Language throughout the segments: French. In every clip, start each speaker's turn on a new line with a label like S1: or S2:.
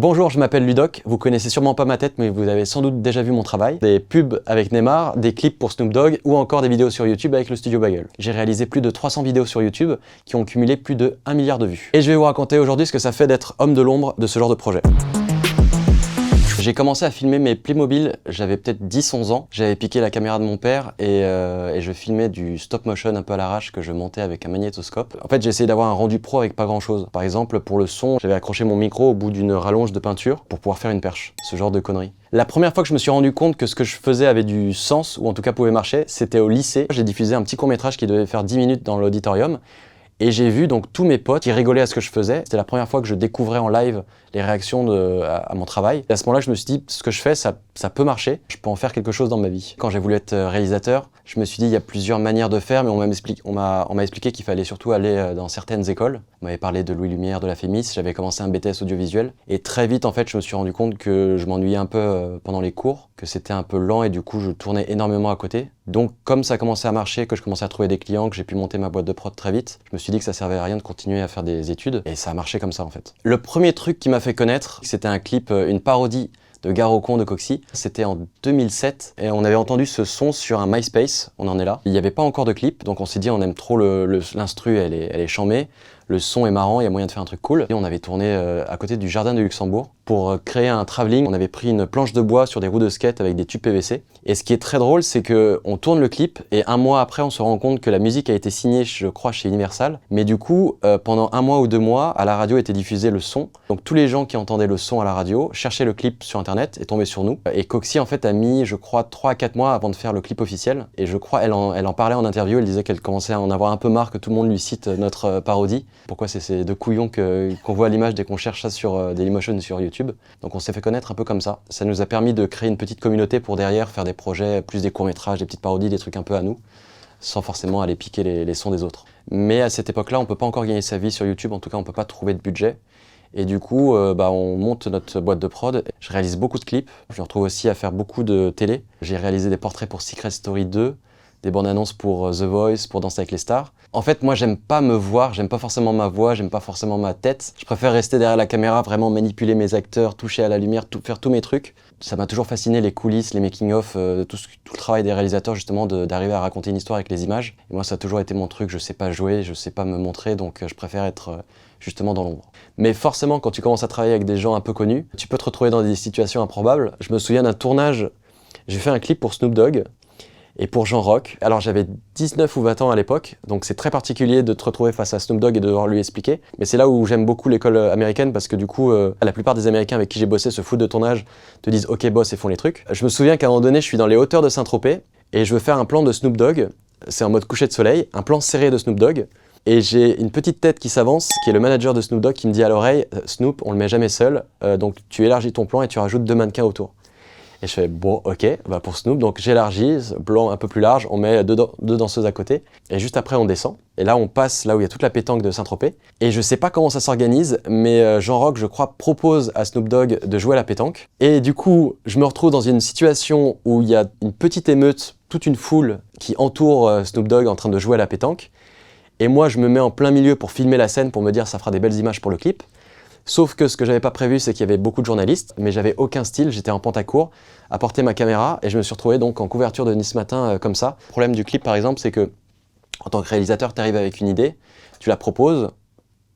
S1: Bonjour, je m'appelle Ludoc, vous connaissez sûrement pas ma tête mais vous avez sans doute déjà vu mon travail. Des pubs avec Neymar, des clips pour Snoop Dogg ou encore des vidéos sur YouTube avec le studio Bagel. J'ai réalisé plus de 300 vidéos sur YouTube qui ont cumulé plus de 1 milliard de vues. Et je vais vous raconter aujourd'hui ce que ça fait d'être homme de l'ombre de ce genre de projet. J'ai commencé à filmer mes Playmobil, j'avais peut-être 10-11 ans. J'avais piqué la caméra de mon père et je filmais du stop motion un peu à l'arrache que je montais avec un magnétoscope. En fait, j'ai essayé d'avoir un rendu pro avec pas grand-chose. Par exemple, pour le son, j'avais accroché mon micro au bout d'une rallonge de peinture pour pouvoir faire une perche. Ce genre de conneries. La première fois que je me suis rendu compte que ce que je faisais avait du sens, ou en tout cas pouvait marcher, c'était au lycée. J'ai diffusé un petit court-métrage qui devait faire 10 minutes dans l'auditorium. Et j'ai vu donc tous mes potes qui rigolaient à ce que je faisais. C'était la première fois que je découvrais en live les réactions à mon travail. Et à ce moment-là, je me suis dit, ce que je fais, ça peut marcher. Je peux en faire quelque chose dans ma vie. Quand j'ai voulu être réalisateur, je me suis dit, il y a plusieurs manières de faire, mais on m'a expliqué qu'il fallait surtout aller dans certaines écoles. On m'avait parlé de Louis Lumière, de la Fémis. J'avais commencé un BTS audiovisuel. Et très vite, en fait, je me suis rendu compte que je m'ennuyais un peu pendant les cours, que c'était un peu lent et du coup, je tournais énormément à côté. Donc, comme ça commençait à marcher, que je commençais à trouver des clients, que j'ai pu monter ma boîte de prod très vite, je me suis dit que ça servait à rien de continuer à faire des études. Et ça a marché comme ça, en fait. Le premier truc qui m'a fait connaître, c'était un clip, une parodie de Gare au con de Coxy. C'était en 2007 et on avait entendu ce son sur un MySpace, on en est là. Il n'y avait pas encore de clip, donc on s'est dit on aime trop l'instru, elle est chambée. Le son est marrant, il y a moyen de faire un truc cool. Et on avait tourné à côté du jardin de Luxembourg. Pour créer un travelling, on avait pris une planche de bois sur des roues de skate avec des tubes PVC. Et ce qui est très drôle, c'est qu'on tourne le clip et un mois après, on se rend compte que la musique a été signée, je crois, chez Universal. Mais du coup, pendant 1 mois ou 2 mois, à la radio était diffusé le son. Donc tous les gens qui entendaient le son à la radio cherchaient le clip sur Internet et tombaient sur nous. Et Coxy, en fait, a mis, je crois, 3 à 4 mois avant de faire le clip officiel. Et je crois, elle en parlait en interview, elle disait qu'elle commençait à en avoir un peu marre que tout le monde lui cite notre parodie. Pourquoi c'est ces deux couillons qu'on voit à l'image dès qu'on cherche ça sur Dailymotion sur YouTube. Donc on s'est fait connaître un peu comme ça. Ça nous a permis de créer une petite communauté pour derrière faire des projets, plus des courts-métrages, des petites parodies, des trucs un peu à nous, sans forcément aller piquer les sons des autres. Mais à cette époque-là, on peut pas encore gagner sa vie sur YouTube, en tout cas on peut pas trouver de budget. Et du coup, on monte notre boîte de prod. Je réalise beaucoup de clips. Je me retrouve aussi à faire beaucoup de télé. J'ai réalisé des portraits pour Secret Story 2, des bandes annonces pour The Voice, pour Danser avec les stars. En fait, moi, j'aime pas me voir, j'aime pas forcément ma voix, j'aime pas forcément ma tête. Je préfère rester derrière la caméra, vraiment manipuler mes acteurs, toucher à la lumière, faire tous mes trucs. Ça m'a toujours fasciné, les coulisses, les making-of, tout le travail des réalisateurs, justement, d'arriver à raconter une histoire avec les images. Et moi, ça a toujours été mon truc, je sais pas jouer, je sais pas me montrer, donc je préfère être justement dans l'ombre. Mais forcément, quand tu commences à travailler avec des gens un peu connus, tu peux te retrouver dans des situations improbables. Je me souviens d'un tournage, j'ai fait un clip pour Snoop Dogg, et pour Jean Rock. Alors j'avais 19 ou 20 ans à l'époque, donc c'est très particulier de te retrouver face à Snoop Dogg et de devoir lui expliquer. Mais c'est là où j'aime beaucoup l'école américaine parce que du coup, la plupart des Américains avec qui j'ai bossé se foutent de ton âge, te disent ok boss et font les trucs. Je me souviens qu'à un moment donné, je suis dans les hauteurs de Saint-Tropez et je veux faire un plan de Snoop Dogg, c'est en mode coucher de soleil, un plan serré de Snoop Dogg. Et j'ai une petite tête qui s'avance, qui est le manager de Snoop Dogg, qui me dit à l'oreille, Snoop, on le met jamais seul, donc tu élargis ton plan et tu rajoutes 2 mannequins autour. Et je fais, bon, ok, pour Snoop, donc j'élargis, plan un peu plus large, on met deux danseuses à côté, et juste après on descend. Et là on passe là où il y a toute la pétanque de Saint-Tropez. Et je sais pas comment ça s'organise, mais Jean Rock, je crois, propose à Snoop Dogg de jouer à la pétanque. Et du coup, je me retrouve dans une situation où il y a une petite émeute, toute une foule qui entoure Snoop Dogg en train de jouer à la pétanque. Et moi, je me mets en plein milieu pour filmer la scène, pour me dire ça fera des belles images pour le clip. Sauf que ce que j'avais pas prévu, c'est qu'il y avait beaucoup de journalistes, mais j'avais aucun style, j'étais en pantacourt, à porter ma caméra, et je me suis retrouvé donc en couverture de Nice Matin comme ça. Le problème du clip par exemple, c'est que en tant que réalisateur, tu arrives avec une idée, tu la proposes,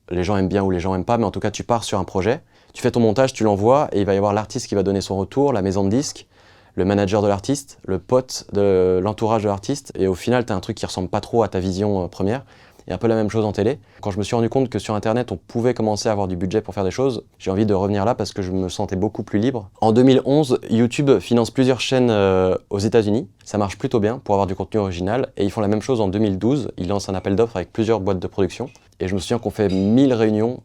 S1: les gens aiment bien ou les gens aiment pas, mais en tout cas tu pars sur un projet, tu fais ton montage, tu l'envoies, et il va y avoir l'artiste qui va donner son retour, la maison de disques, le manager de l'artiste, le pote de l'entourage de l'artiste, et au final tu as un truc qui ressemble pas trop à ta vision première. Et un peu la même chose en télé. Quand je me suis rendu compte que sur Internet, on pouvait commencer à avoir du budget pour faire des choses, j'ai envie de revenir là parce que je me sentais beaucoup plus libre. En 2011, YouTube finance plusieurs chaînes aux États-Unis. Ça marche plutôt bien pour avoir du contenu original. Et ils font la même chose en 2012. Ils lancent un appel d'offres avec plusieurs boîtes de production. Et je me souviens qu'on fait 1000 réunions.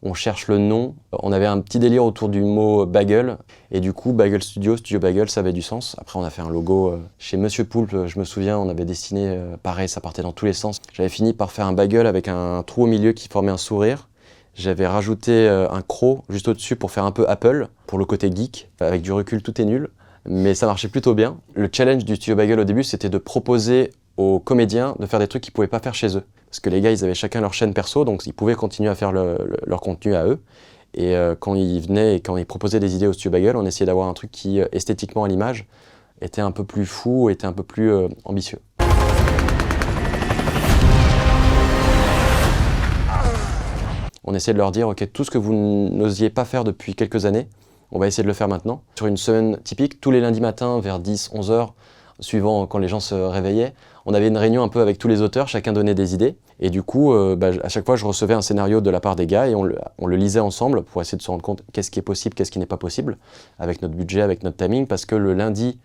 S1: On cherche le nom. On avait un petit délire autour du mot bagel. Et du coup, Bagel Studio Bagel, ça avait du sens. Après, on a fait un logo chez Monsieur Poulpe. Je me souviens, on avait dessiné, pareil, ça partait dans tous les sens. J'avais fini par faire un bagel avec un trou au milieu qui formait un sourire. J'avais rajouté un croc juste au-dessus pour faire un peu Apple, pour le côté geek. Avec du recul, tout est nul. Mais ça marchait plutôt bien. Le challenge du Studio Bagel au début, c'était de proposer aux comédiens de faire des trucs qu'ils ne pouvaient pas faire chez eux. Parce que les gars, ils avaient chacun leur chaîne perso, donc ils pouvaient continuer à faire leur contenu à eux. Et quand ils venaient et quand ils proposaient des idées au Studio Bagel, on essayait d'avoir un truc qui, esthétiquement à l'image, était un peu plus fou, était un peu plus ambitieux. On essayait de leur dire, ok, tout ce que vous n'osiez pas faire depuis quelques années, on va essayer de le faire maintenant. Sur une semaine typique, tous les lundis matins vers 10-11 heures, suivant quand les gens se réveillaient, on avait une réunion un peu avec tous les auteurs, chacun donnait des idées. Et du coup, à chaque fois, je recevais un scénario de la part des gars et on le lisait ensemble pour essayer de se rendre compte qu'est-ce qui est possible, qu'est-ce qui n'est pas possible, avec notre budget, avec notre timing, parce que le lundi,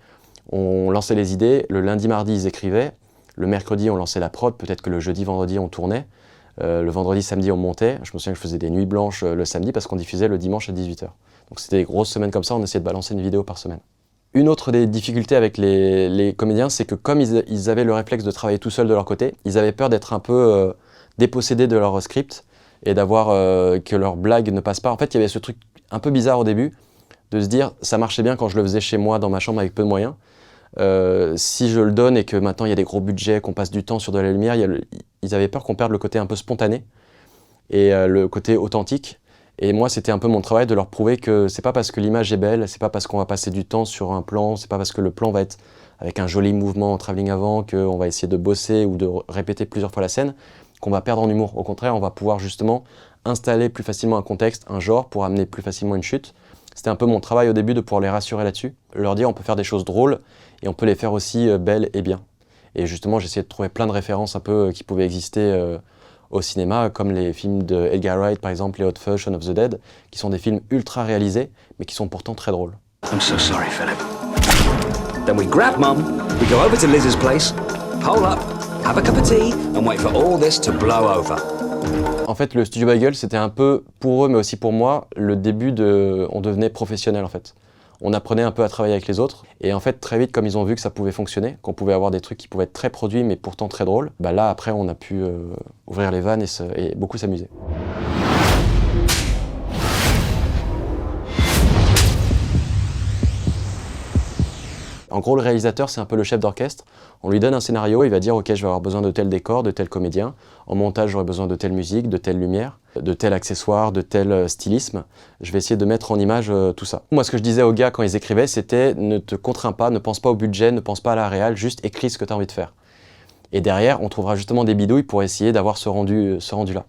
S1: on lançait les idées, le lundi, mardi, ils écrivaient, le mercredi, on lançait la prod, peut-être que le jeudi, vendredi, on tournait, le vendredi, samedi, on montait. Je me souviens que je faisais des nuits blanches le samedi parce qu'on diffusait le dimanche à 18 h. Donc c'était des grosses semaines comme ça, on essayait de balancer une vidéo par semaine. Une autre des difficultés avec les comédiens, c'est que comme ils avaient le réflexe de travailler tout seuls de leur côté, ils avaient peur d'être un peu dépossédés de leur script et d'avoir que leurs blagues ne passent pas. En fait, il y avait ce truc un peu bizarre au début, de se dire ça marchait bien quand je le faisais chez moi dans ma chambre avec peu de moyens. Si je le donne et que maintenant il y a des gros budgets, qu'on passe du temps sur de la lumière, ils avaient peur qu'on perde le côté un peu spontané et le côté authentique. Et moi, c'était un peu mon travail de leur prouver que c'est pas parce que l'image est belle, c'est pas parce qu'on va passer du temps sur un plan, c'est pas parce que le plan va être avec un joli mouvement en travelling avant, qu'on va essayer de bosser ou de répéter plusieurs fois la scène, qu'on va perdre en humour. Au contraire, on va pouvoir justement installer plus facilement un contexte, un genre, pour amener plus facilement une chute. C'était un peu mon travail au début de pouvoir les rassurer là-dessus, leur dire on peut faire des choses drôles et on peut les faire aussi belles et bien. Et justement, j'essayais de trouver plein de références un peu qui pouvaient exister au cinéma, comme les films de Edgar Wright, par exemple, les Hot Fuzz, Shaun of the Dead, qui sont des films ultra réalisés, mais qui sont pourtant très drôles.
S2: I'm so sorry, Philip. Then we grab Mum, we go over to Liz's place, hole up, have a cup of tea, and wait for all this to blow over.
S1: En fait, le Studio Bagel, c'était un peu, pour eux, mais aussi pour moi, le début de... On devenait professionnel, en fait. On apprenait un peu à travailler avec les autres. Et en fait, très vite, comme ils ont vu que ça pouvait fonctionner, qu'on pouvait avoir des trucs qui pouvaient être très produits, mais pourtant très drôles, bah là, après, on a pu ouvrir les vannes et beaucoup s'amuser. En gros, le réalisateur, c'est un peu le chef d'orchestre. On lui donne un scénario, il va dire « Ok, je vais avoir besoin de tel décor, de tel comédien. En montage, j'aurai besoin de telle musique, de telle lumière, de tel accessoire, de tel stylisme. Je vais essayer de mettre en image tout ça. » Moi, ce que je disais aux gars quand ils écrivaient, c'était « Ne te contrains pas, ne pense pas au budget, ne pense pas à la réal, juste écris ce que tu as envie de faire. » Et derrière, on trouvera justement des bidouilles pour essayer d'avoir ce rendu-là.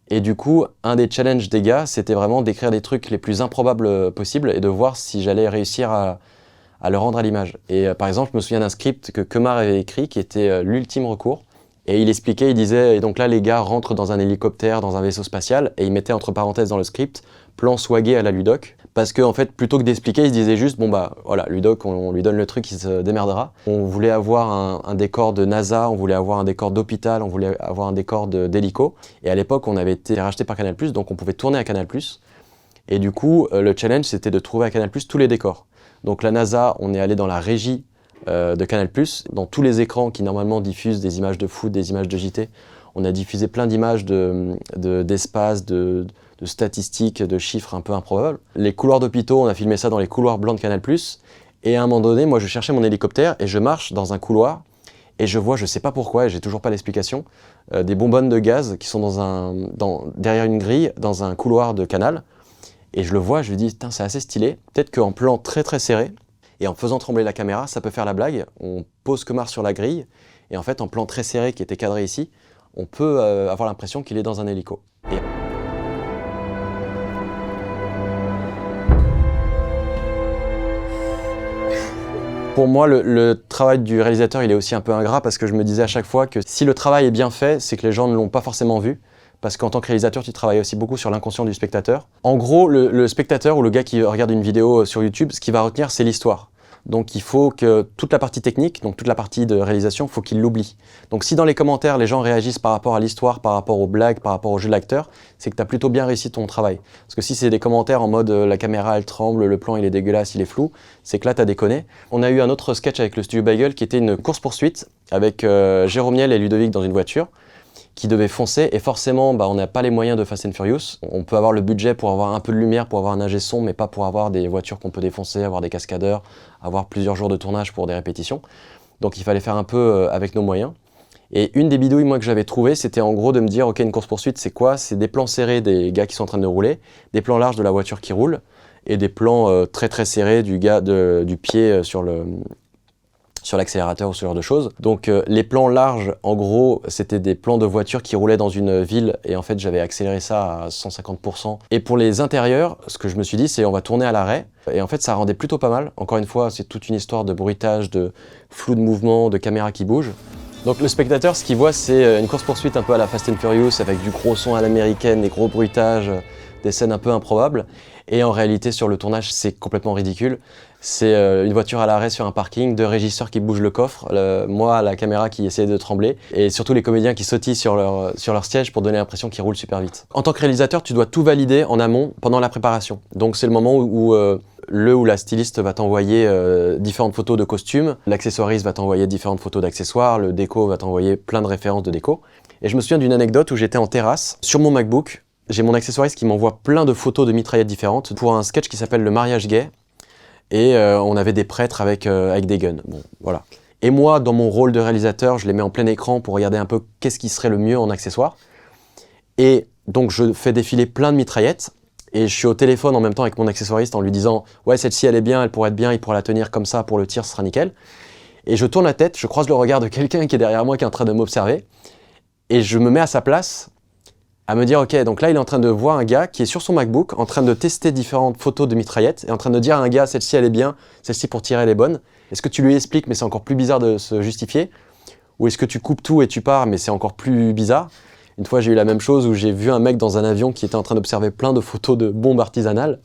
S1: Et du coup, un des challenges des gars, c'était vraiment d'écrire des trucs les plus improbables possibles et de voir si j'allais réussir à le rendre à l'image. Et par exemple, je me souviens d'un script que Kemar avait écrit qui était l'ultime recours. Et il expliquait, il disait, et donc là les gars rentrent dans un hélicoptère, dans un vaisseau spatial, et il mettait entre parenthèses dans le script, plan swagué à la Ludoc. Parce qu'en fait, plutôt que d'expliquer, il se disait juste, bon bah voilà, Ludoc, on lui donne le truc, il se démerdera. On voulait avoir un décor de NASA, on voulait avoir un décor d'hôpital, on voulait avoir un décor d'hélico. Et à l'époque, on avait été racheté par Canal+, donc on pouvait tourner à Canal+. Et du coup, le challenge, c'était de trouver à Canal+, tous les décors. Donc la NASA, on est allé dans la régie de Canal+, dans tous les écrans qui normalement diffusent des images de foot, des images de JT. On a diffusé plein d'images d'espace, de statistiques, de chiffres un peu improbables. Les couloirs d'hôpitaux, on a filmé ça dans les couloirs blancs de Canal+. Et à un moment donné, moi je cherchais mon hélicoptère et je marche dans un couloir et je vois, je sais pas pourquoi, et j'ai toujours pas l'explication, des bonbonnes de gaz qui sont derrière une grille, dans un couloir de Canal. Et je le vois, je lui dis, putain, c'est assez stylé. Peut-être qu'en plan très très serré, et en faisant trembler la caméra, ça peut faire la blague. On pose Kemar sur la grille, et en fait, en plan très serré qui était cadré ici, on peut avoir l'impression qu'il est dans un hélico. Et... Pour moi, le travail du réalisateur, il est aussi un peu ingrat, parce que je me disais à chaque fois que si le travail est bien fait, c'est que les gens ne l'ont pas forcément vu. Parce qu'en tant que réalisateur, tu travailles aussi beaucoup sur l'inconscient du spectateur. En gros, le spectateur ou le gars qui regarde une vidéo sur YouTube, ce qu'il va retenir, c'est l'histoire. Donc il faut que toute la partie technique, donc toute la partie de réalisation, il faut qu'il l'oublie. Donc si dans les commentaires, les gens réagissent par rapport à l'histoire, par rapport aux blagues, par rapport au jeu de l'acteur, c'est que tu as plutôt bien réussi ton travail. Parce que si c'est des commentaires en mode la caméra elle tremble, le plan il est dégueulasse, il est flou, c'est que là tu as déconné. On a eu un autre sketch avec le Studio Bagel qui était une course-poursuite avec Jérôme Niel et Ludovic dans une voiture, qui devait foncer, et forcément on n'a pas les moyens de Fast and Furious. On peut avoir le budget pour avoir un peu de lumière, pour avoir un ingé son, mais pas pour avoir des voitures qu'on peut défoncer, avoir des cascadeurs, avoir plusieurs jours de tournage pour des répétitions. Donc il fallait faire un peu avec nos moyens. Et une des bidouilles moi que j'avais trouvées, c'était en gros de me dire, ok, une course-poursuite c'est quoi? C'est des plans serrés des gars qui sont en train de rouler, des plans larges de la voiture qui roule, et des plans très très serrés du gars du pied sur l'accélérateur ou ce genre de choses. Donc les plans larges, en gros, c'était des plans de voitures qui roulaient dans une ville et en fait j'avais accéléré ça à 150%. Et pour les intérieurs, ce que je me suis dit, c'est on va tourner à l'arrêt. Et en fait ça rendait plutôt pas mal. Encore une fois, c'est toute une histoire de bruitage, de flou de mouvement, de caméra qui bouge. Donc le spectateur, ce qu'il voit, c'est une course-poursuite un peu à la Fast and Furious avec du gros son à l'américaine, des gros bruitages, des scènes un peu improbables. Et en réalité, sur le tournage, c'est complètement ridicule. C'est une voiture à l'arrêt sur un parking, deux régisseurs qui bougent le coffre, moi à la caméra qui essaie de trembler, et surtout les comédiens qui sautillent sur leur siège pour donner l'impression qu'ils roulent super vite. En tant que réalisateur, tu dois tout valider en amont pendant la préparation. Donc c'est le moment où le ou la styliste va t'envoyer différentes photos de costumes, l'accessoiriste va t'envoyer différentes photos d'accessoires, le déco va t'envoyer plein de références de déco. Et je me souviens d'une anecdote où j'étais en terrasse, sur mon MacBook, j'ai mon accessoiriste qui m'envoie plein de photos de mitraillettes différentes pour un sketch qui s'appelle Le mariage gay. Et on avait des prêtres avec des guns. Bon, voilà. Et moi, dans mon rôle de réalisateur, je les mets en plein écran pour regarder un peu qu'est-ce qui serait le mieux en accessoire. Et donc, je fais défiler plein de mitraillettes. Et je suis au téléphone en même temps avec mon accessoiriste en lui disant « Ouais, celle-ci, elle est bien, elle pourrait être bien, il pourra la tenir comme ça pour le tir, ce sera nickel. » Et je tourne la tête, je croise le regard de quelqu'un qui est derrière moi, qui est en train de m'observer. Et je me mets à sa place à me dire, ok, donc là il est en train de voir un gars qui est sur son MacBook, en train de tester différentes photos de mitraillettes, et en train de dire à un gars, celle-ci elle est bien, celle-ci pour tirer elle est bonne. Est-ce que tu lui expliques, mais c'est encore plus bizarre de se justifier? Ou est-ce que tu coupes tout et tu pars, mais c'est encore plus bizarre? Une fois j'ai eu la même chose où j'ai vu un mec dans un avion qui était en train d'observer plein de photos de bombes artisanales.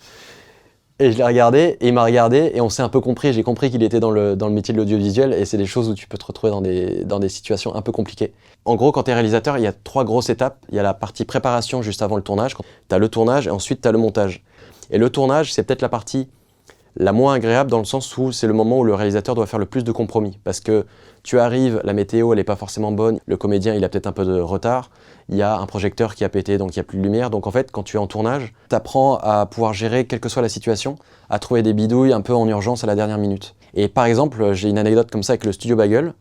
S1: Et je l'ai regardé, et il m'a regardé, et on s'est un peu compris. J'ai compris qu'il était dans le métier de l'audiovisuel, et c'est des choses où tu peux te retrouver dans des situations un peu compliquées. En gros, quand tu es réalisateur, il y a 3 grosses étapes. Il y a la partie préparation juste avant le tournage. Tu as le tournage, et ensuite tu as le montage. Et le tournage, c'est peut-être la partie la moins agréable dans le sens où c'est le moment où le réalisateur doit faire le plus de compromis. Parce que tu arrives, la météo, elle n'est pas forcément bonne, le comédien, il a peut-être un peu de retard, il y a un projecteur qui a pété, donc il n'y a plus de lumière. Donc en fait, quand tu es en tournage, tu apprends à pouvoir gérer, quelle que soit la situation, à trouver des bidouilles un peu en urgence à la dernière minute. Et par exemple, j'ai une anecdote comme ça avec le studio Bagel.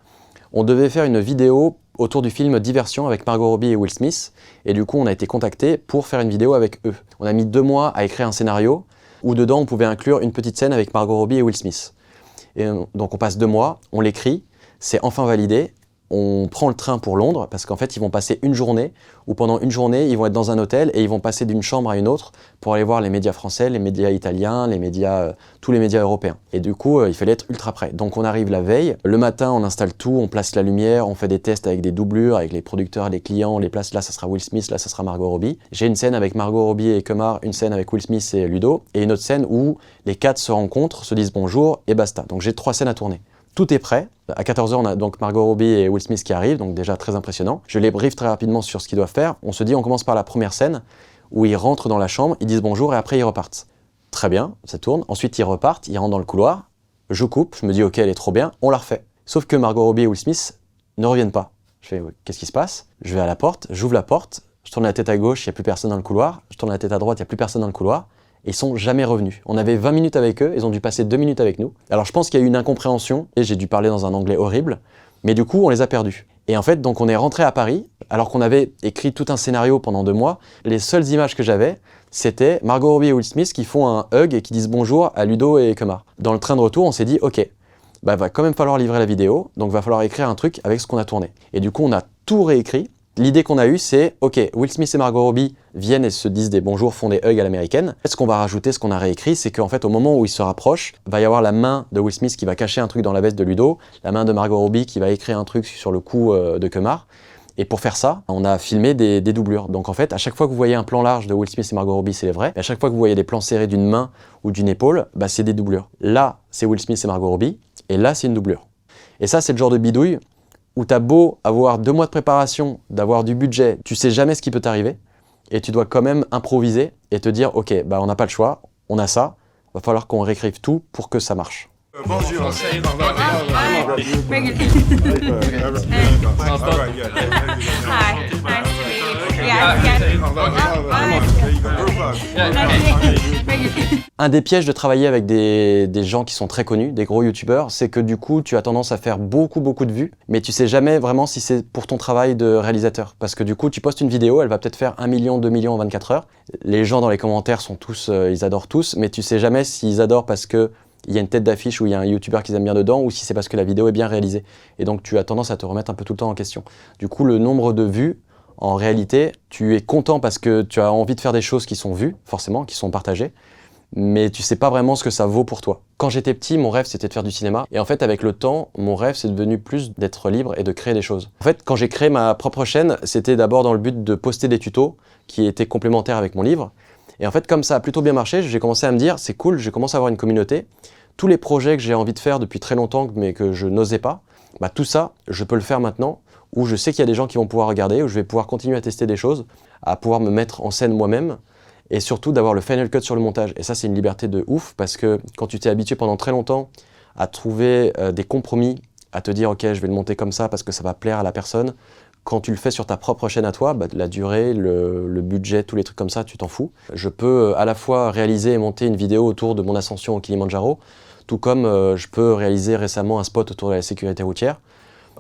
S1: On devait faire une vidéo autour du film Diversion avec Margot Robbie et Will Smith. Et du coup, on a été contacté pour faire une vidéo avec eux. On a mis 2 mois à écrire un scénario où dedans, on pouvait inclure une petite scène avec Margot Robbie et Will Smith. Et donc on passe 2 mois, on l'écrit, c'est enfin validé. On prend le train pour Londres parce qu'en fait, ils vont passer une journée où pendant une journée, ils vont être dans un hôtel et ils vont passer d'une chambre à une autre pour aller voir les médias français, les médias italiens, les médias, tous les médias européens. Et du coup, il fallait être ultra prêt. Donc on arrive la veille, le matin, on installe tout, on place la lumière, on fait des tests avec des doublures, avec les producteurs, les clients, on les place. Là, ça sera Will Smith, là, ça sera Margot Robbie. J'ai une scène avec Margot Robbie et Kemar, une scène avec Will Smith et Ludo, et une autre scène où les 4 se rencontrent, se disent bonjour et basta. Donc j'ai 3 scènes à tourner. Tout est prêt. À 14h, on a donc Margot Robbie et Will Smith qui arrivent, donc déjà très impressionnant. Je les briefe très rapidement sur ce qu'ils doivent faire. On se dit, on commence par la première scène où ils rentrent dans la chambre, ils disent bonjour et après ils repartent. Très bien, ça tourne. Ensuite, ils repartent, ils rentrent dans le couloir. Je coupe, je me dis, ok, elle est trop bien, on la refait. Sauf que Margot Robbie et Will Smith ne reviennent pas. Je fais, qu'est-ce qui se passe? Je vais à la porte, j'ouvre la porte, je tourne la tête à gauche, il n'y a plus personne dans le couloir. Je tourne la tête à droite, il n'y a plus personne dans le couloir. Et ils sont jamais revenus. On avait 20 minutes avec eux, ils ont dû passer 2 minutes avec nous. Alors je pense qu'il y a eu une incompréhension, et j'ai dû parler dans un anglais horrible, mais du coup on les a perdus. Et en fait, donc on est rentré à Paris, alors qu'on avait écrit tout un scénario pendant 2 mois. Les seules images que j'avais, c'était Margot Robbie et Will Smith qui font un hug et qui disent bonjour à Ludo et Kemar. Dans le train de retour, on s'est dit, ok, bah va quand même falloir livrer la vidéo, donc va falloir écrire un truc avec ce qu'on a tourné. Et du coup, on a tout réécrit. L'idée qu'on a eue, c'est, ok, Will Smith et Margot Robbie viennent et se disent des bonjours, font des hugs à l'américaine. Ce qu'on va rajouter, ce qu'on a réécrit, c'est qu'en fait, au moment où ils se rapprochent, va y avoir la main de Will Smith qui va cacher un truc dans la veste de Ludo, la main de Margot Robbie qui va écrire un truc sur le cou de Kemar. Et pour faire ça, on a filmé des doublures. Donc en fait, à chaque fois que vous voyez un plan large de Will Smith et Margot Robbie, c'est vrai. Et à chaque fois que vous voyez des plans serrés d'une main ou d'une épaule, bah, c'est des doublures. Là, c'est Will Smith et Margot Robbie, et là, c'est une doublure. Et ça, c'est le genre de bidouille où t'as beau avoir 2 mois de préparation, d'avoir du budget, tu sais jamais ce qui peut t'arriver, et tu dois quand même improviser et te dire, ok, bah on n'a pas le choix, on a ça, va falloir qu'on réécrive tout pour que ça marche.
S3: Bonjour.
S4: Hi, nice to meet you.
S1: Un des pièges de travailler avec des gens qui sont très connus, des gros youtubeurs, c'est que du coup tu as tendance à faire beaucoup de vues, mais tu sais jamais vraiment si c'est pour ton travail de réalisateur. Parce que du coup tu postes une vidéo, elle va peut-être faire 1 million, 2 millions en 24 heures. Les gens dans les commentaires sont tous, ils adorent tous, mais tu sais jamais s'ils adorent parce que il y a une tête d'affiche ou il y a un youtubeur qu'ils aiment bien dedans, ou si c'est parce que la vidéo est bien réalisée. Et donc tu as tendance à te remettre un peu tout le temps en question. Du coup le nombre de vues, en réalité, tu es content parce que tu as envie de faire des choses qui sont vues, forcément, qui sont partagées, mais tu sais pas vraiment ce que ça vaut pour toi. Quand j'étais petit, mon rêve c'était de faire du cinéma, et en fait avec le temps, mon rêve c'est devenu plus d'être libre et de créer des choses. En fait, quand j'ai créé ma propre chaîne, c'était d'abord dans le but de poster des tutos qui étaient complémentaires avec mon livre, et en fait comme ça a plutôt bien marché, j'ai commencé à me dire c'est cool, je commence à avoir une communauté, tous les projets que j'ai envie de faire depuis très longtemps mais que je n'osais pas, bah tout ça, je peux le faire maintenant, où je sais qu'il y a des gens qui vont pouvoir regarder, où je vais pouvoir continuer à tester des choses, à pouvoir me mettre en scène moi-même, et surtout d'avoir le final cut sur le montage. Et ça, c'est une liberté de ouf, parce que quand tu t'es habitué pendant très longtemps à trouver des compromis, à te dire « Ok, je vais le monter comme ça parce que ça va plaire à la personne », quand tu le fais sur ta propre chaîne à toi, bah, la durée, le budget, tous les trucs comme ça, tu t'en fous. Je peux à la fois réaliser et monter une vidéo autour de mon ascension au Kilimandjaro, tout comme je peux réaliser récemment un spot autour de la sécurité routière.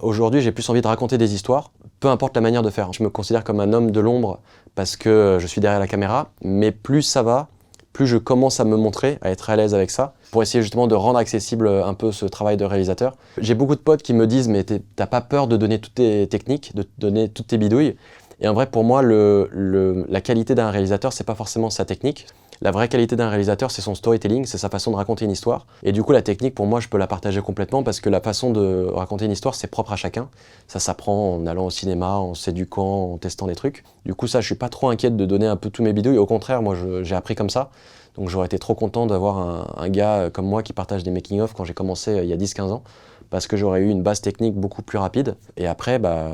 S1: Aujourd'hui, j'ai plus envie de raconter des histoires, peu importe la manière de faire. Je me considère comme un homme de l'ombre parce que je suis derrière la caméra, mais plus ça va, plus je commence à me montrer, à être à l'aise avec ça, pour essayer justement de rendre accessible un peu ce travail de réalisateur. J'ai beaucoup de potes qui me disent « mais t'as pas peur de donner toutes tes techniques, de donner toutes tes bidouilles ?» Et en vrai, pour moi, la qualité d'un réalisateur, c'est pas forcément sa technique. La vraie qualité d'un réalisateur, c'est son storytelling, c'est sa façon de raconter une histoire. Et du coup, la technique, pour moi, je peux la partager complètement parce que la façon de raconter une histoire, c'est propre à chacun. Ça s'apprend en allant au cinéma, en s'éduquant, en testant des trucs. Du coup, ça, je suis pas trop inquiète de donner un peu tous mes bidouilles. Au contraire, moi, j'ai appris comme ça. Donc, j'aurais été trop content d'avoir un gars comme moi qui partage des making-of quand j'ai commencé il y a 10-15 ans. Parce que j'aurais eu une base technique beaucoup plus rapide. Et après, bah,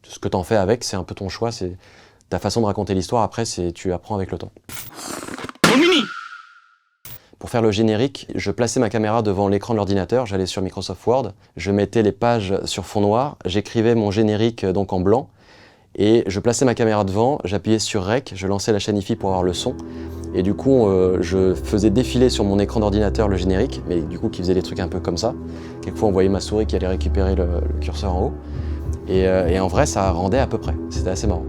S1: ce que t'en fais avec, c'est un peu ton choix. C'est ta façon de raconter l'histoire. Après, tu apprends avec le temps. Pour faire le générique, je plaçais ma caméra devant l'écran de l'ordinateur, j'allais sur Microsoft Word, je mettais les pages sur fond noir, j'écrivais mon générique donc en blanc, et je plaçais ma caméra devant, j'appuyais sur Rec, je lançais la chaîne IFI pour avoir le son, et du coup je faisais défiler sur mon écran d'ordinateur le générique, mais du coup qui faisait des trucs un peu comme ça. Quelquefois on voyait ma souris qui allait récupérer le curseur en haut, et en vrai ça rendait à peu près, c'était assez marrant.